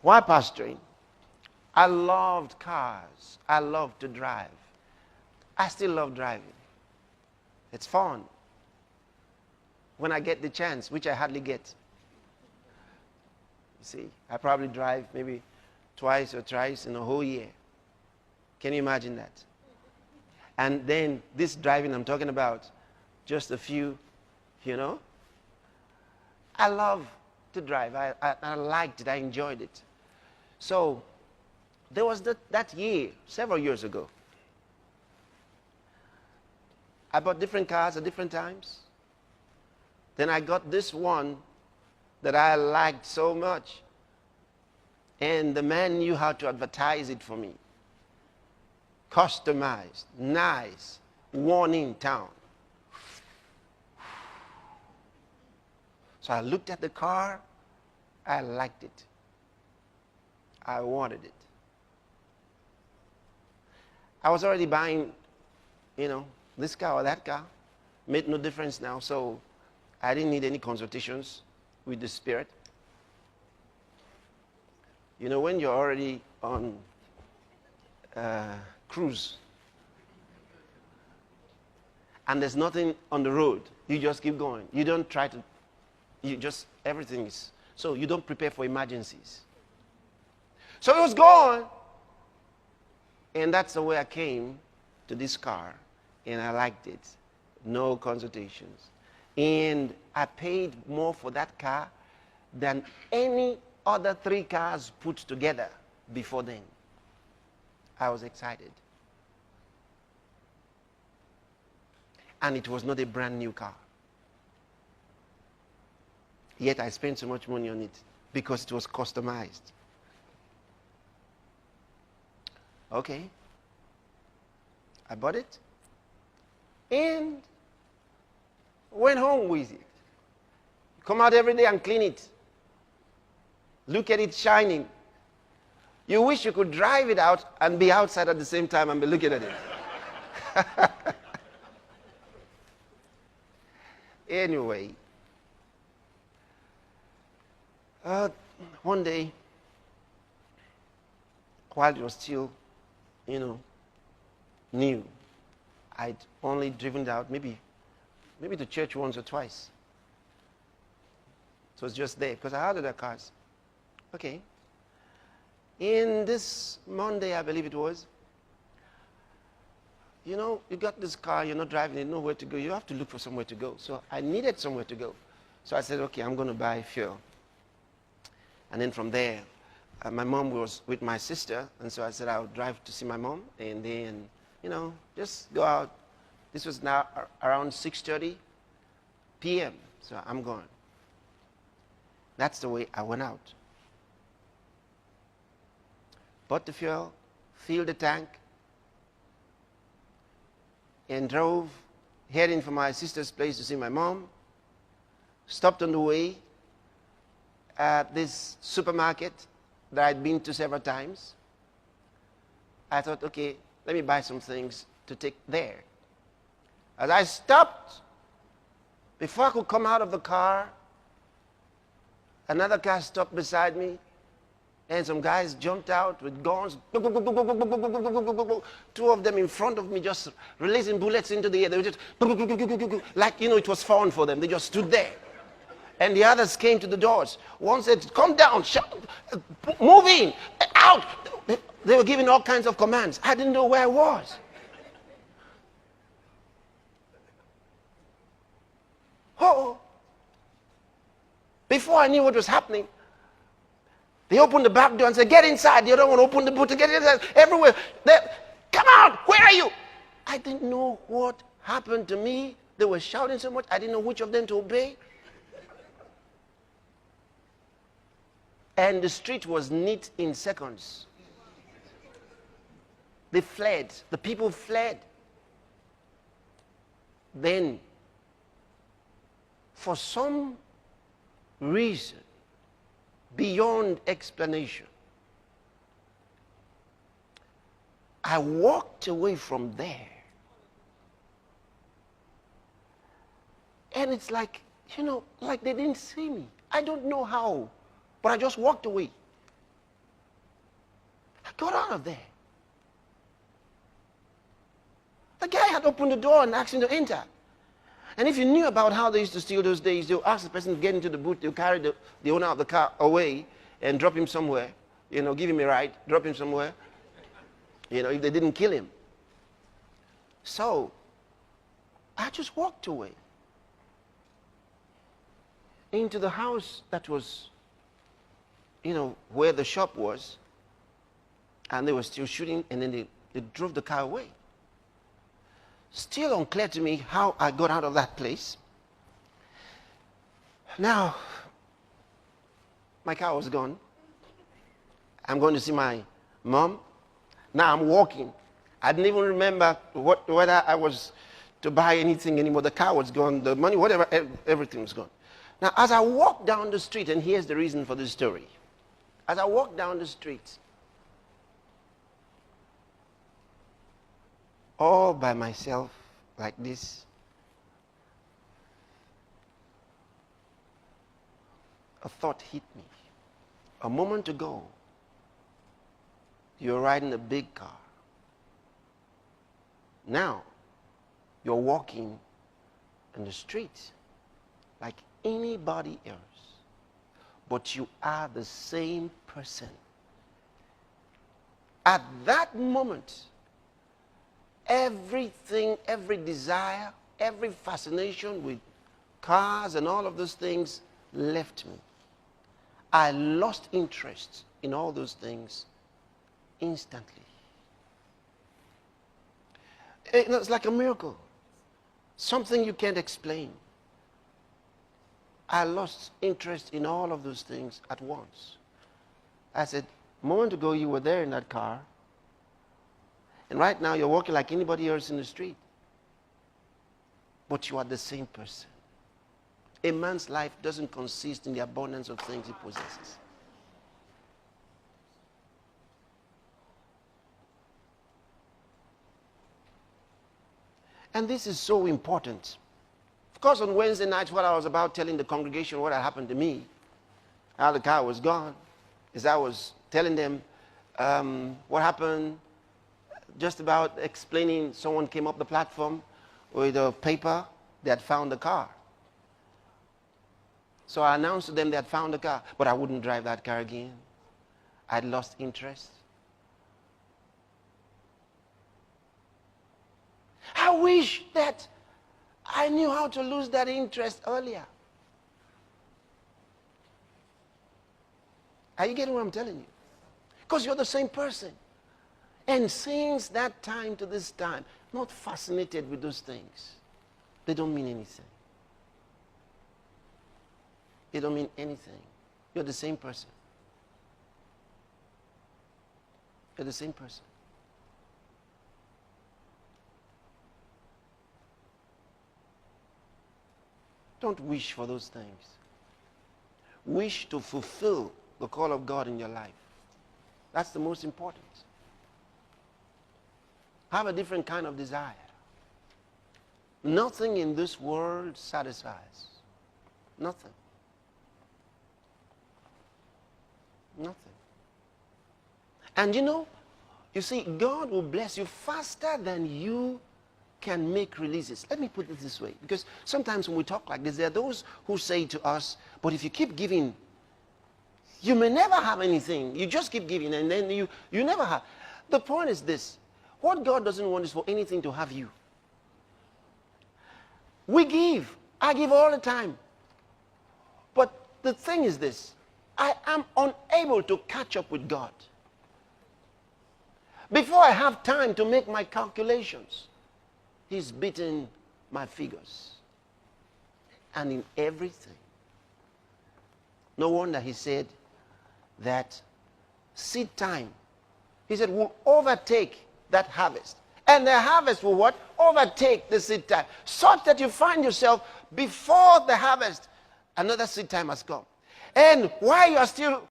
While pastoring, I loved cars. I loved to drive. I still love driving. It's fun. When I get the chance, which I hardly get. You see, I probably drive maybe twice or thrice in a whole year. Can you imagine that? And then this driving I'm talking about, just a few, you know. I love to drive. I liked it. I enjoyed it. So there was that year, several years ago. I bought different cars at different times. Then I got this one that I liked so much. And the man knew how to advertise it for me. Customized, nice, worn in town. So I looked at the car. I liked it. I wanted it. I was already buying, this car or that car. Made no difference now. So I didn't need any consultations with the Spirit. When you're already on cruise and there's nothing on the road, you just keep going. You don't try to, everything is, so you don't prepare for emergencies. So it was gone. And that's the way I came to this car. And I liked it. No consultations. And I paid more for that car than any other 3 cars put together before then. I was excited. And it was not a brand new car. Yet I spent so much money on it because it was customized. Okay. I bought it and went home with it. Come out every day and clean it. Look at it shining. You wish you could drive it out and be outside at the same time and be looking at it. Anyway, one day, while it was still, new, I'd only driven it out maybe to church once or twice. So it was just there because I had other cars. Okay. In this Monday, I believe it was, you got this car, you're not driving, you know where to go. You have to look for somewhere to go. So I needed somewhere to go. So I said, okay, I'm going to buy fuel. And then from there, my mom was with my sister, and so I said I'll drive to see my mom, and then, just go out. This was now around 6:30 p.m., so I'm going. That's the way I went out. Bought the fuel, filled the tank, and drove, heading for my sister's place to see my mom. Stopped on the way at this supermarket that I'd been to several times. I thought, okay, let me buy some things to take there. As I stopped, before I could come out of the car, another car stopped beside me, and some guys jumped out with guns. 2 of them in front of me just releasing bullets into the air. They were just like, it was fun for them. They just stood there. And the others came to the doors. One said, come down, move in, out. They were giving all kinds of commands. I didn't know where I was. Oh. Before I knew what was happening, they opened the back door and said, get inside. The other one opened the boot to get inside. Everywhere. Come out. Where are you? I didn't know what happened to me. They were shouting so much. I didn't know which of them to obey. And the street was neat in seconds. They fled. The people fled. Then, for some reason, beyond explanation, I walked away from there. And it's like, like they didn't see me. I don't know how, but I just walked away. got out of there. The guy had opened the door and asked him to enter. And if you knew about how they used to steal those days, they'll ask the person to get into the boot, they'll carry the owner of the car away and drop him somewhere. Give him a ride, drop him somewhere. If they didn't kill him. So, I just walked away into the house that was, where the shop was. And they were still shooting, and then they drove the car away. Still unclear to me how I got out of that place. Now, my car was gone. I'm going to see my mom. Now I'm walking. I didn't even remember whether I was to buy anything anymore. The car was gone, the money, whatever, everything was gone. Now, as I walk down the street, and here's the reason for this story. As I walk down the street, all by myself, like this, a thought hit me. A moment ago, you were riding a big car. Now, you're walking in the street like anybody else. But you are the same person. At that moment, everything, every desire, every fascination with cars and all of those things left me. I lost interest in all those things instantly. It's like a miracle. Something you can't explain. I lost interest in all of those things at once. I said, a moment ago you were there in that car, and right now you're walking like anybody else in the street. But you are the same person. A man's life doesn't consist in the abundance of things he possesses. And this is so important. Of course, on Wednesday nights, what I was about telling the congregation what had happened to me, how the car was gone, is I was telling them what happened, just about explaining. Someone came up the platform with a paper. They had found the car. So I announced to them they had found the car, but I wouldn't drive that car again. I'd lost interest. I wish that I knew how to lose that interest earlier. Are you getting what I'm telling you? Because you're the same person. And since that time to this time, not fascinated with those things. They don't mean anything. They don't mean anything. You're the same person. You're the same person. Don't wish for those things. Wish to fulfill the call of God in your life. That's the most important. Have a different kind of desire. Nothing in this world satisfies. Nothing. Nothing. And you see, God will bless you faster than you can make releases. Let me put it this way, because sometimes when we talk like this, there are those who say to us, but if you keep giving, you may never have anything. You just keep giving, and then you never have. The point is this: what God doesn't want is for anything to have you. We give. I give all the time. But the thing is this: I am unable to catch up with God. Before I have time to make my calculations, He's beaten my figures. And in everything. No wonder He said that seed time, He said, will overtake that harvest. And the harvest will what? Overtake the seed time. Such that you find yourself before the harvest, another seed time has come. And while you are still